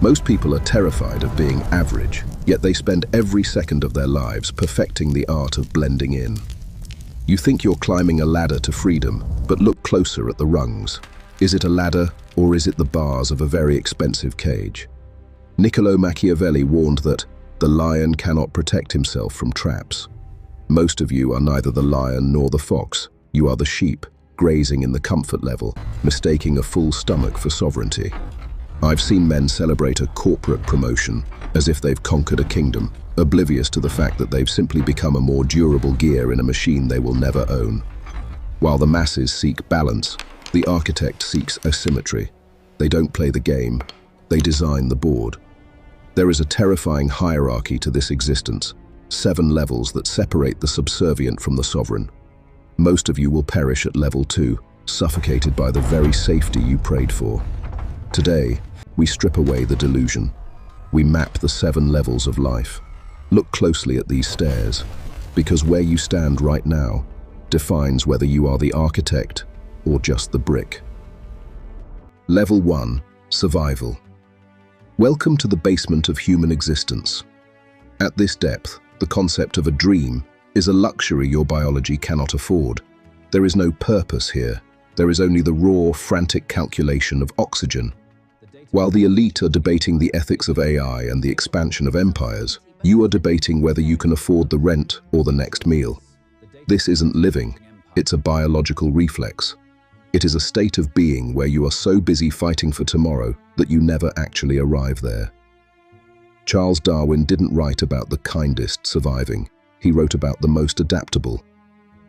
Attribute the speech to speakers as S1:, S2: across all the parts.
S1: Most people are terrified of being average, yet they spend every second of their lives perfecting the art of blending in. You think you're climbing a ladder to freedom, but look closer at the rungs. Is it a ladder, or is it the bars of a very expensive cage? Niccolo Machiavelli warned that the lion cannot protect himself from traps. Most of you are neither the lion nor the fox. You are the sheep, grazing in the comfort level, mistaking a full stomach for sovereignty. I've seen men celebrate a corporate promotion as if they've conquered a kingdom, oblivious to the fact that they've simply become a more durable gear in a machine they will never own. While the masses seek balance, the architect seeks asymmetry. They don't play the game, they design the board. There is a terrifying hierarchy to this existence, 7 levels that separate the subservient from the sovereign. Most of you will perish at level 2, suffocated by the very safety you prayed for. Today, we strip away the delusion. We map the 7 levels of life. Look closely at these stairs, because where you stand right now defines whether you are the architect or just the brick. Level 1, Survival. Welcome to the basement of human existence. At this depth, the concept of a dream is a luxury your biology cannot afford. There is no purpose here. There is only the raw, frantic calculation of oxygen. While the elite are debating the ethics of AI and the expansion of empires, you are debating whether you can afford the rent or the next meal. This isn't living, it's a biological reflex. It is a state of being where you are so busy fighting for tomorrow that you never actually arrive there. Charles Darwin didn't write about the kindest surviving. He wrote about the most adaptable.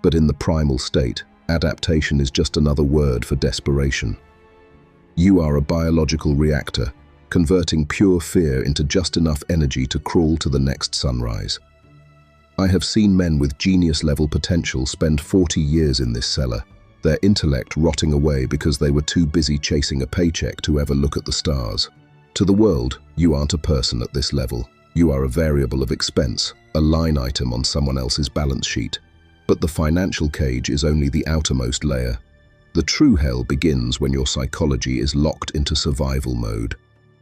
S1: But in the primal state, adaptation is just another word for desperation. You are a biological reactor, converting pure fear into just enough energy to crawl to the next sunrise. I have seen men with genius-level potential spend 40 years in this cellar, their intellect rotting away because they were too busy chasing a paycheck to ever look at the stars. To the world, you aren't a person at this level. You are a variable of expense, a line item on someone else's balance sheet. But the financial cage is only the outermost layer. The true hell begins when your psychology is locked into survival mode.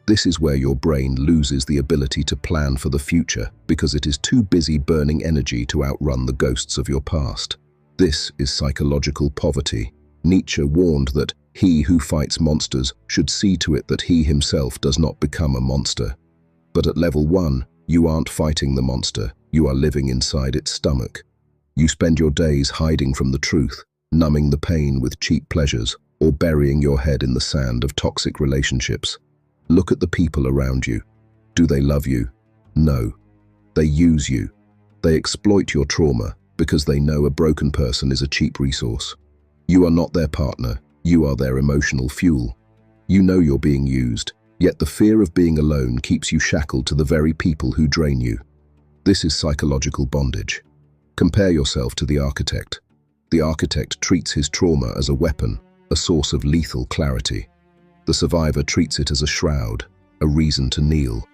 S1: This is where your brain loses the ability to plan for the future because it is too busy burning energy to outrun the ghosts of your past. This is psychological poverty. Nietzsche warned that he who fights monsters should see to it that he himself does not become a monster. But at level 1, you aren't fighting the monster, you are living inside its stomach. You spend your days hiding from the truth, numbing the pain with cheap pleasures, or burying your head in the sand of toxic relationships. Look at the people around you. Do they love you? No. They use you. They exploit your trauma because they know a broken person is a cheap resource. You are not their partner, you are their emotional fuel. You know you're being used, yet the fear of being alone keeps you shackled to the very people who drain you. This is psychological bondage. Compare yourself to the architect. The architect treats his trauma as a weapon, a source of lethal clarity. The survivor treats it as a shroud, a reason to kneel.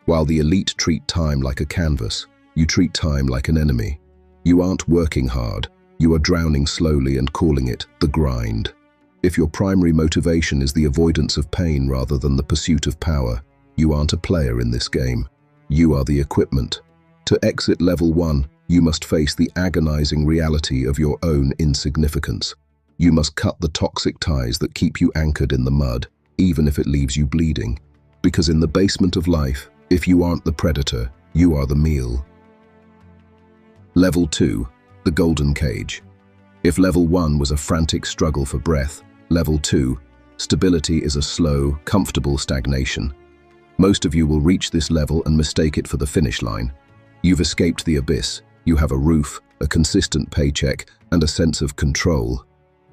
S1: While the elite treat time like a canvas, you treat time like an enemy. You aren't working hard, you are drowning slowly and calling it the grind. If your primary motivation is the avoidance of pain rather than the pursuit of power, you aren't a player in this game. You are the equipment. To exit level 1, you must face the agonizing reality of your own insignificance. You must cut the toxic ties that keep you anchored in the mud, even if it leaves you bleeding. Because in the basement of life, if you aren't the predator, you are the meal. Level 2, the golden cage. If level 1 was a frantic struggle for breath, level 2, stability is a slow, comfortable stagnation. Most of you will reach this level and mistake it for the finish line. You've escaped the abyss. You have a roof, a consistent paycheck, and a sense of control.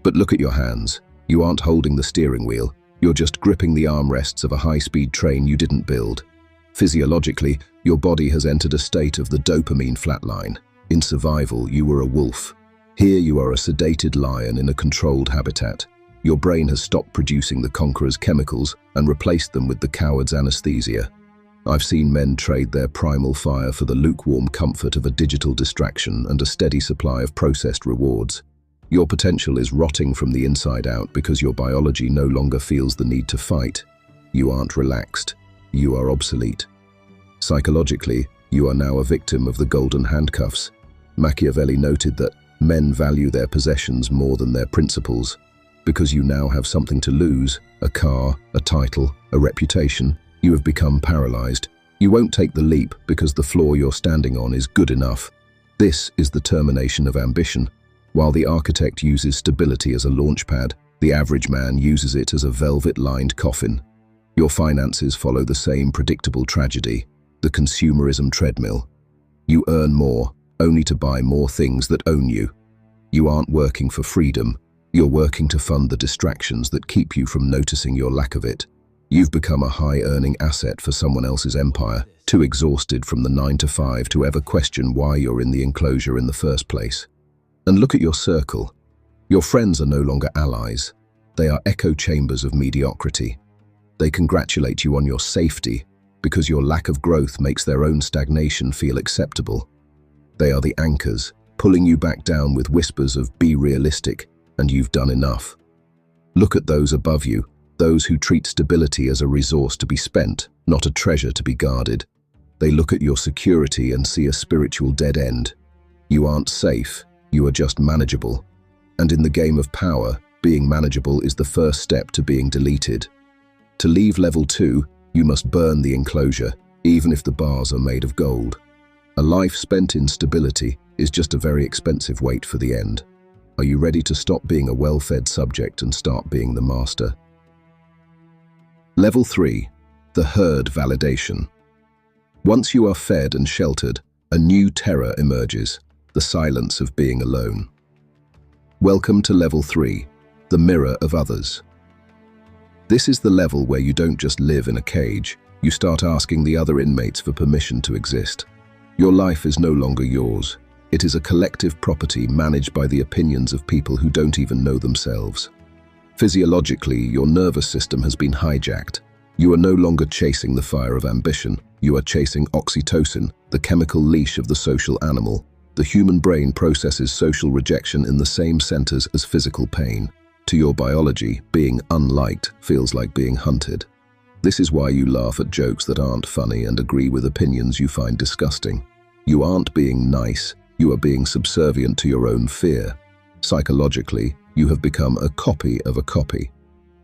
S1: But look at your hands. You aren't holding the steering wheel. You're just gripping the armrests of a high-speed train you didn't build. Physiologically, your body has entered a state of the dopamine flatline. In survival, you were a wolf. Here you are a sedated lion in a controlled habitat. Your brain has stopped producing the conqueror's chemicals and replaced them with the coward's anesthesia. I've seen men trade their primal fire for the lukewarm comfort of a digital distraction and a steady supply of processed rewards. Your potential is rotting from the inside out because your biology no longer feels the need to fight. You aren't relaxed. you are obsolete. Psychologically, you are now a victim of the golden handcuffs. Machiavelli noted that men value their possessions more than their principles. Because you now have something to lose, a car, a title, a reputation, you have become paralyzed. You won't take the leap because the floor you're standing on is good enough. This is the termination of ambition. While the architect uses stability as a launchpad, the average man uses it as a velvet-lined coffin. Your finances follow the same predictable tragedy, the consumerism treadmill. You earn more, only to buy more things that own you. You aren't working for freedom. You're working to fund the distractions that keep you from noticing your lack of it. You've become a high-earning asset for someone else's empire, too exhausted from the 9-to-5 to ever question why you're in the enclosure in the first place. And look at your circle. Your friends are no longer allies. They are echo chambers of mediocrity. They congratulate you on your safety because your lack of growth makes their own stagnation feel acceptable. They are the anchors, pulling you back down with whispers of "be realistic" and "you've done enough." Look at those above you, those who treat stability as a resource to be spent, not a treasure to be guarded. They look at your security and see a spiritual dead end. You aren't safe, you are just manageable. And in the game of power, being manageable is the first step to being deleted. To leave level 2, you must burn the enclosure, even if the bars are made of gold. A life spent in stability is just a very expensive wait for the end. Are you ready to stop being a well-fed subject and start being the master? Level 3. The herd validation. Once you are fed and sheltered, a new terror emerges, the silence of being alone. Welcome to Level 3, the mirror of others. This is the level where you don't just live in a cage, you start asking the other inmates for permission to exist. Your life is no longer yours. It is a collective property managed by the opinions of people who don't even know themselves. Physiologically, your nervous system has been hijacked. You are no longer chasing the fire of ambition. You are chasing oxytocin, the chemical leash of the social animal. The human brain processes social rejection in the same centers as physical pain. To your biology, being unliked feels like being hunted. This is why you laugh at jokes that aren't funny and agree with opinions you find disgusting. You aren't being nice, you are being subservient to your own fear. Psychologically, you have become a copy of a copy.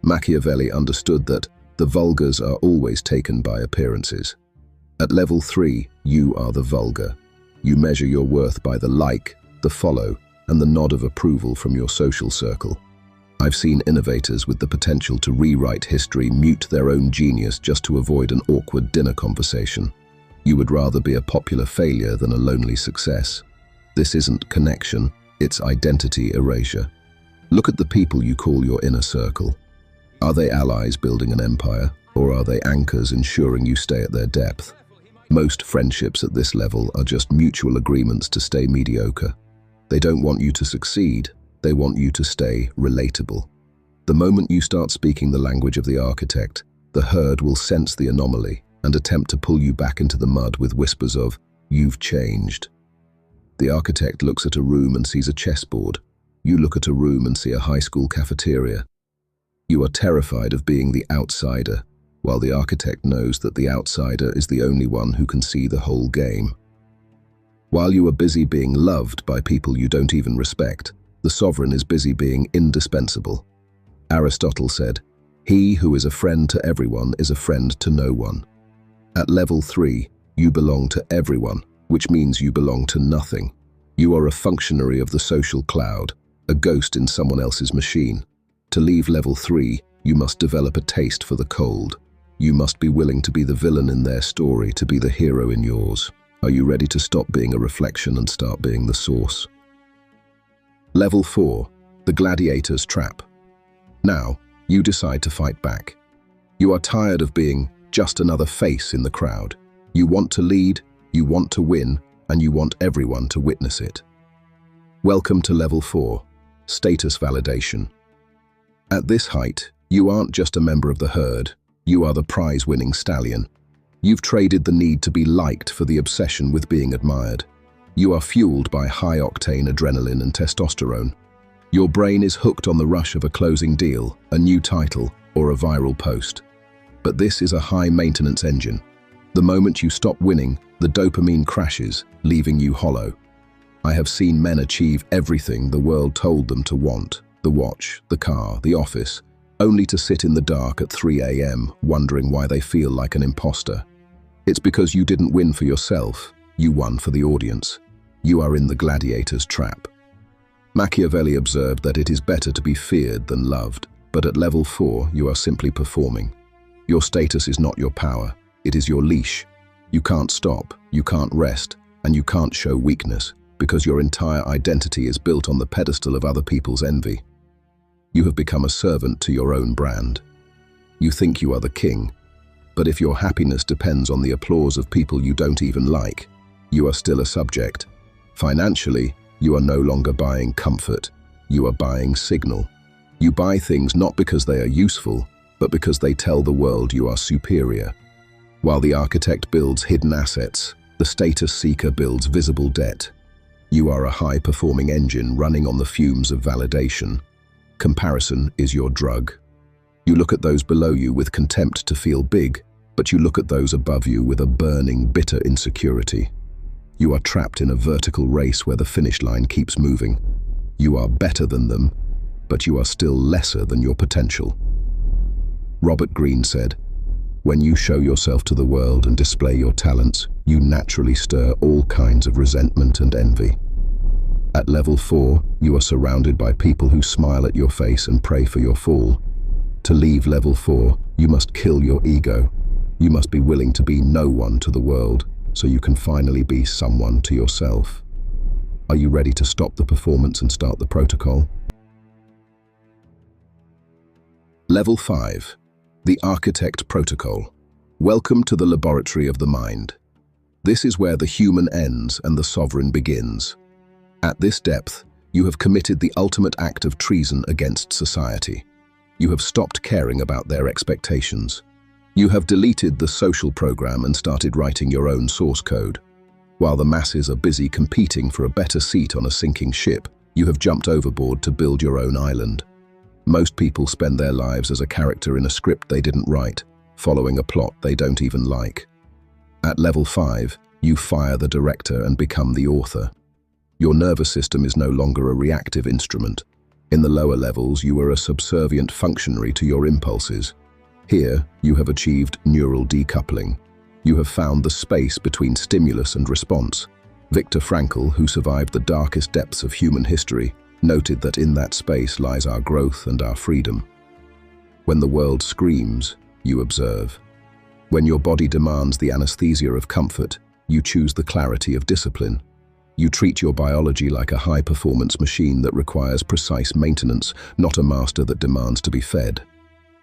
S1: Machiavelli understood that the vulgars are always taken by appearances. At level 3, you are the vulgar. You measure your worth by the like, the follow, and the nod of approval from your social circle. I've seen innovators with the potential to rewrite history mute their own genius just to avoid an awkward dinner conversation. You would rather be a popular failure than a lonely success. This isn't connection, it's identity erasure. Look at the people you call your inner circle. Are they allies building an empire, or are they anchors ensuring you stay at their depth? Most friendships at this level are just mutual agreements to stay mediocre. They don't want you to succeed, they want you to stay relatable. The moment you start speaking the language of the architect, the herd will sense the anomaly and attempt to pull you back into the mud with whispers of, "You've changed." The architect looks at a room and sees a chessboard. You look at a room and see a high school cafeteria. You are terrified of being the outsider, while the architect knows that the outsider is the only one who can see the whole game. While you are busy being loved by people you don't even respect, the sovereign is busy being indispensable. Aristotle said, "He who is a friend to everyone is a friend to no one." At level 3, you belong to everyone, which means you belong to nothing. You are a functionary of the social cloud, a ghost in someone else's machine. To leave level 3, you must develop a taste for the cold. You must be willing to be the villain in their story, to be the hero in yours. Are you ready to stop being a reflection and start being the source? Level 4, the Gladiator's Trap. Now, you decide to fight back. You are tired of being just another face in the crowd. You want to lead, you want to win, and you want everyone to witness it. Welcome to Level 4, Status Validation. At this height, you aren't just a member of the herd, you are the prize-winning stallion. You've traded the need to be liked for the obsession with being admired. You are fueled by high-octane adrenaline and testosterone. Your brain is hooked on the rush of a closing deal, a new title, or a viral post. But this is a high-maintenance engine. The moment you stop winning, the dopamine crashes, leaving you hollow. I have seen men achieve everything the world told them to want: the watch, the car, the office, only to sit in the dark at 3 a.m. wondering why they feel like an imposter. It's because you didn't win for yourself, you won for the audience. You are in the gladiator's trap. Machiavelli observed that it is better to be feared than loved, but at level 4 you are simply performing. Your status is not your power, it is your leash. You can't stop, you can't rest, and you can't show weakness, because your entire identity is built on the pedestal of other people's envy. You have become a servant to your own brand. You think you are the king, but if your happiness depends on the applause of people you don't even like, you are still a subject. Financially, you are no longer buying comfort, you are buying signal. You buy things not because they are useful, but because they tell the world you are superior. While the architect builds hidden assets, the status seeker builds visible debt. You are a high-performing engine running on the fumes of validation. Comparison is your drug. You look at those below you with contempt to feel big, but you look at those above you with a burning, bitter insecurity. You are trapped in a vertical race where the finish line keeps moving. You are better than them, but you are still lesser than your potential. Robert Greene said, "When you show yourself to the world and display your talents, you naturally stir all kinds of resentment and envy." At level 4, you are surrounded by people who smile at your face and pray for your fall. To leave level 4, you must kill your ego. You must be willing to be no one to the world, so you can finally be someone to yourself. Are you ready to stop the performance and start the protocol? Level 5. The Architect Protocol. Welcome to the laboratory of the mind. This is where the human ends and the sovereign begins. At this depth, you have committed the ultimate act of treason against society. You have stopped caring about their expectations. You have deleted the social program and started writing your own source code. While the masses are busy competing for a better seat on a sinking ship, you have jumped overboard to build your own island. Most people spend their lives as a character in a script they didn't write, following a plot they don't even like. At level 5, you fire the director and become the author. Your nervous system is no longer a reactive instrument. In the lower levels, you are a subservient functionary to your impulses. Here, you have achieved neural decoupling. You have found the space between stimulus and response. Viktor Frankl, who survived the darkest depths of human history, noted that in that space lies our growth and our freedom. When the world screams, you observe. When your body demands the anesthesia of comfort, you choose the clarity of discipline. You treat your biology like a high-performance machine that requires precise maintenance, not a master that demands to be fed.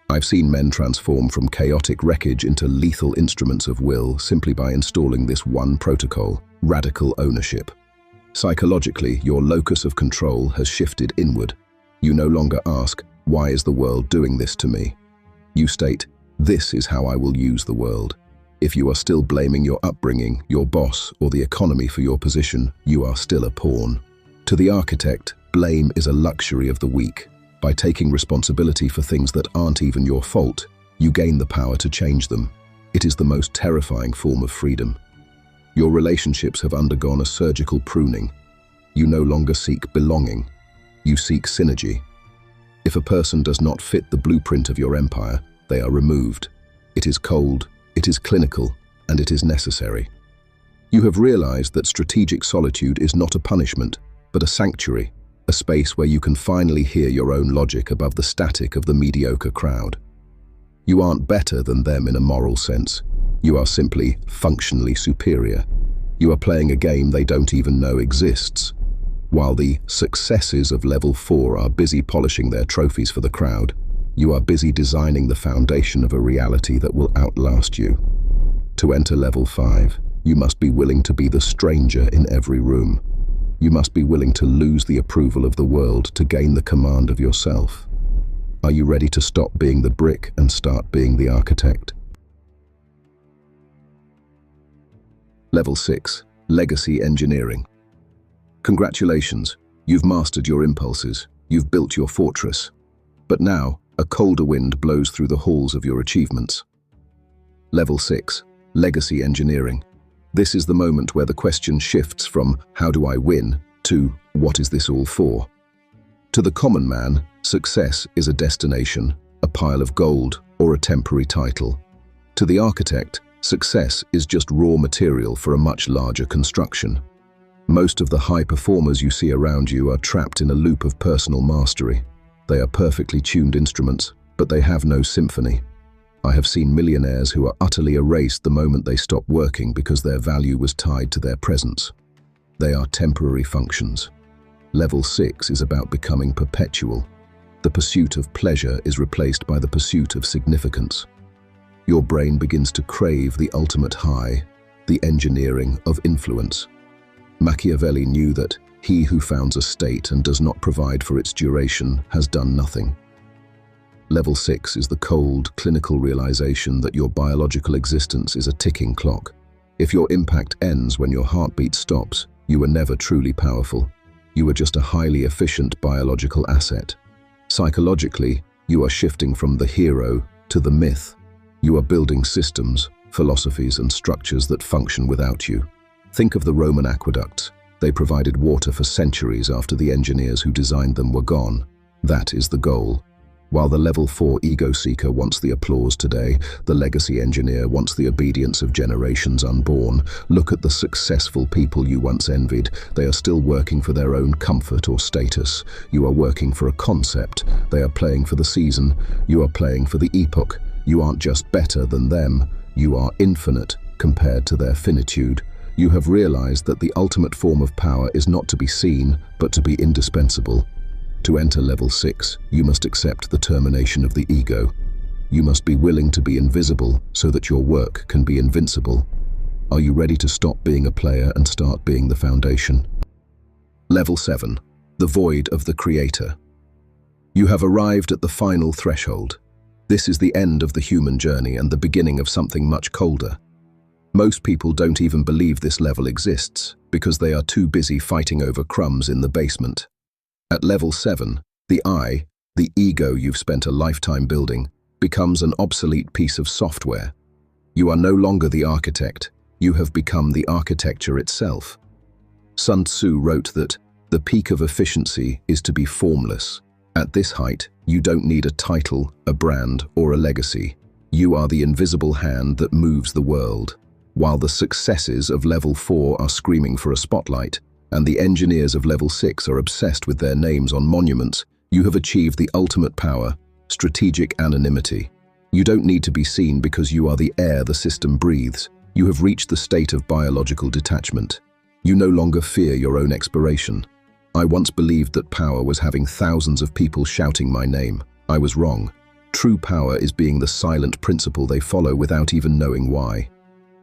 S1: I've seen men transform from chaotic wreckage into lethal instruments of will simply by installing this one protocol: radical ownership. Psychologically, your locus of control has shifted inward. You no longer ask, "Why is the world doing this to me?" You state, "This is how I will use the world." If you are still blaming your upbringing, your boss, or the economy for your position, you are still a pawn. To the architect, blame is a luxury of the weak. By taking responsibility for things that aren't even your fault, you gain the power to change them. It is the most terrifying form of freedom. Your relationships have undergone a surgical pruning. You no longer seek belonging. You seek synergy. If a person does not fit the blueprint of your empire, they are removed. It is cold, it is clinical, and it is necessary. You have realized that strategic solitude is not a punishment, but a sanctuary, a space where you can finally hear your own logic above the static of the mediocre crowd. You aren't better than them in a moral sense. You are simply functionally superior. You are playing a game they don't even know exists. While the successes of level 4 are busy polishing their trophies for the crowd, you are busy designing the foundation of a reality that will outlast you. To enter level 5, you must be willing to be the stranger in every room. You must be willing to lose the approval of the world to gain the command of yourself. Are you ready to stop being the brick and start being the architect? Level 6, Legacy Engineering. Congratulations, you've mastered your impulses, you've built your fortress. But now, a colder wind blows through the halls of your achievements. Level 6. Legacy engineering. This is the moment where the question shifts from "how do I win" to "what is this all for?" To the common man, success is a destination, a pile of gold, or a temporary title. To the architect, success is just raw material for a much larger construction. Most of the high performers you see around you are trapped in a loop of personal mastery. They are perfectly tuned instruments, but they have no symphony. I have seen millionaires who are utterly erased the moment they stop working because their value was tied to their presence. They are temporary functions. Level 6 is about becoming perpetual. The pursuit of pleasure is replaced by the pursuit of significance. Your brain begins to crave the ultimate high, the engineering of influence. Machiavelli knew that he who founds a state and does not provide for its duration has done nothing. Level 6 is the cold, clinical realization that your biological existence is a ticking clock. If your impact ends when your heartbeat stops, you were never truly powerful. You were just a highly efficient biological asset. Psychologically, you are shifting from the hero to the myth. You are building systems, philosophies, and structures that function without you. Think of the Roman aqueducts. They provided water for centuries after the engineers who designed them were gone. That is the goal. While the level 4 ego seeker wants the applause today, the legacy engineer wants the obedience of generations unborn. Look at the successful people you once envied. They are still working for their own comfort or status. You are working for a concept. They are playing for the season. You are playing for the epoch. You aren't just better than them. You are infinite compared to their finitude. You have realized that the ultimate form of power is not to be seen, but to be indispensable. To enter level 6, you must accept the termination of the ego. You must be willing to be invisible so that your work can be invincible. Are you ready to stop being a player and start being the foundation? Level 7. The void of the creator. You have arrived at the final threshold. This is the end of the human journey and the beginning of something much colder. Most people don't even believe this level exists because they are too busy fighting over crumbs in the basement. At level 7, the I, the ego you've spent a lifetime building, becomes an obsolete piece of software. You are no longer the architect, you have become the architecture itself. Sun Tzu wrote that the peak of efficiency is to be formless. At this height, you don't need a title, a brand, or a legacy. You are the invisible hand that moves the world. While the successes of level 4 are screaming for a spotlight, and the engineers of level 6 are obsessed with their names on monuments, you have achieved the ultimate power, strategic anonymity. You don't need to be seen because you are the air the system breathes. You have reached the state of biological detachment. You no longer fear your own expiration. I once believed that power was having thousands of people shouting my name. I was wrong. True power is being the silent principle they follow without even knowing why.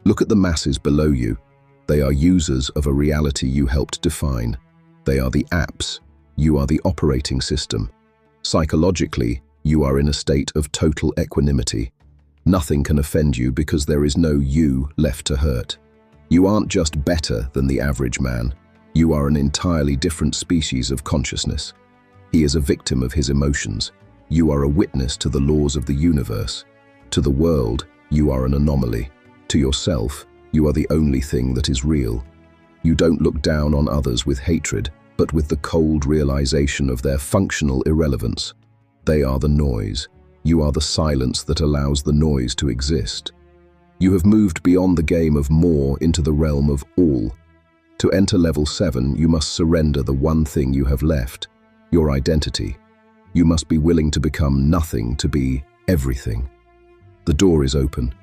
S1: Look at the masses below you. They are users of a reality you helped define. They are the apps. You are the operating system. Psychologically, you are in a state of total equanimity. Nothing can offend you because there is no you left to hurt. You aren't just better than the average man. You are an entirely different species of consciousness. He is a victim of his emotions. You are a witness to the laws of the universe. To the world, you are an anomaly. To yourself, you are the only thing that is real. You don't look down on others with hatred, but with the cold realization of their functional irrelevance. They are the noise. You are the silence that allows the noise to exist. You have moved beyond the game of more into the realm of all. To enter level 7, you must surrender the one thing you have left, your identity. You must be willing to become nothing to be everything. The door is open.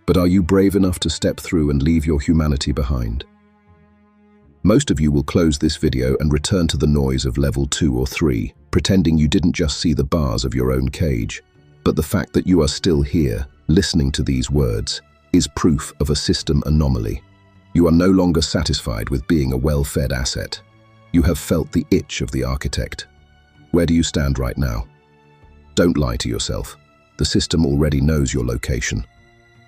S1: But are you brave enough to step through and leave your humanity behind? Most of you will close this video and return to the noise of level 2 or 3, pretending you didn't just see the bars of your own cage. But the fact that you are still here, listening to these words, is proof of a system anomaly. You are no longer satisfied with being a well-fed asset. You have felt the itch of the architect. Where do you stand right now? Don't lie to yourself. The system already knows your location.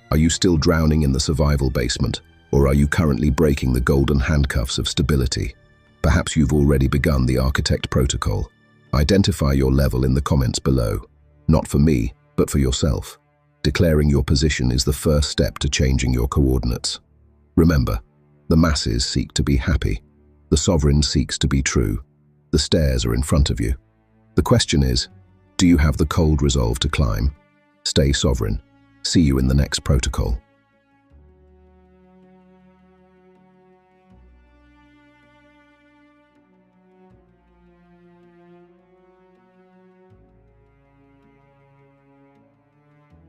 S1: Are you still drowning in the survival basement, or are you currently breaking the golden handcuffs of stability? Perhaps you've already begun the architect protocol. Identify your level in the comments below. Not for me, but for yourself. Declaring your position is the first step to changing your coordinates. Remember, the masses seek to be happy. The sovereign seeks to be true. The stairs are in front of you. The question is, do you have the cold resolve to climb? Stay sovereign. See you in the next protocol.